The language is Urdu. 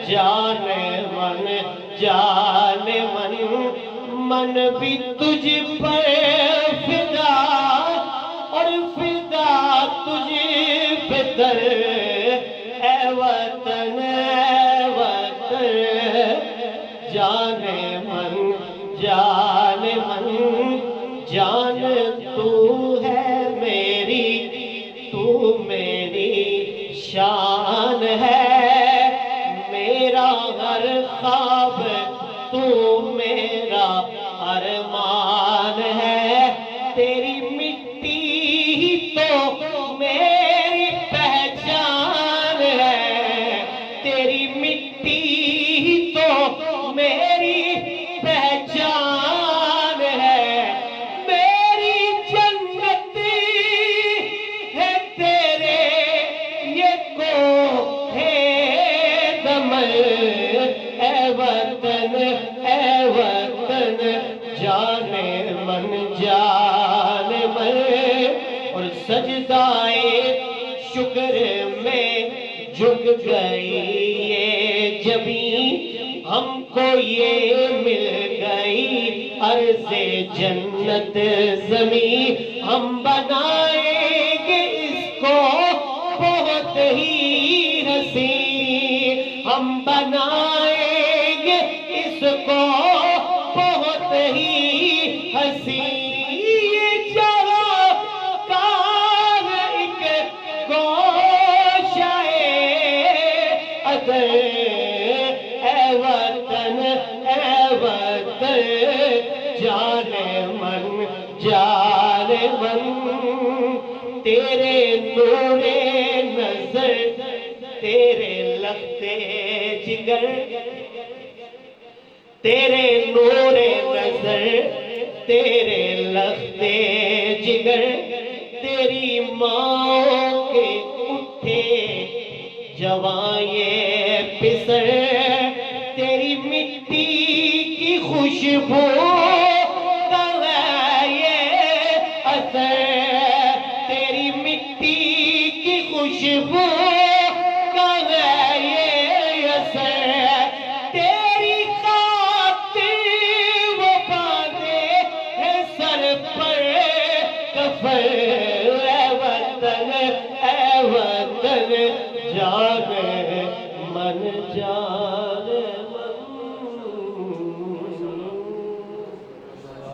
جان من، جان من، من بھی تجھ پر فدا اور فدا تجھ پہ در، اے وطن اے وطن، جان من، جان من، جان تو ہے میری، تو میری شان ہے، میرا ہر خواب تو میرا ارمان ہے، تیری مٹی ہی تو میری پہچان ہے، تیری مٹی ہی تو میری پہچان ہے، میری جنت ہے تیرے یہ کوہ دمن، اے وطن اے وطن، جان من، جان من، اور سجدائے شکر میں جھک گئی یہ جبیں، ہم کو یہ مل گئی عرض جنت زمین، ہم بنائیں گے اس کو بہت ہی حسین، ہم بنائیں گے اس کو بہت ہی حسین، یہ جہاں کا ایک گوشہ ادر، اے وطن اے وطن، جان من، جان من، تیرے نور نظر، تیرے لختے جگر، تیرے نور نظر، تیرے لختے جگر، تیری ماں کے اٹھے جواں یہ پسر، تیری مٹی کی خوشبو کا ہے یہ اثر، تیری مٹی کی خوشبو کا ہے یہ اثر، تیری خاطر وہ باندھے ہے سر پر کفن، اے وطن اے وطن، جان من، جان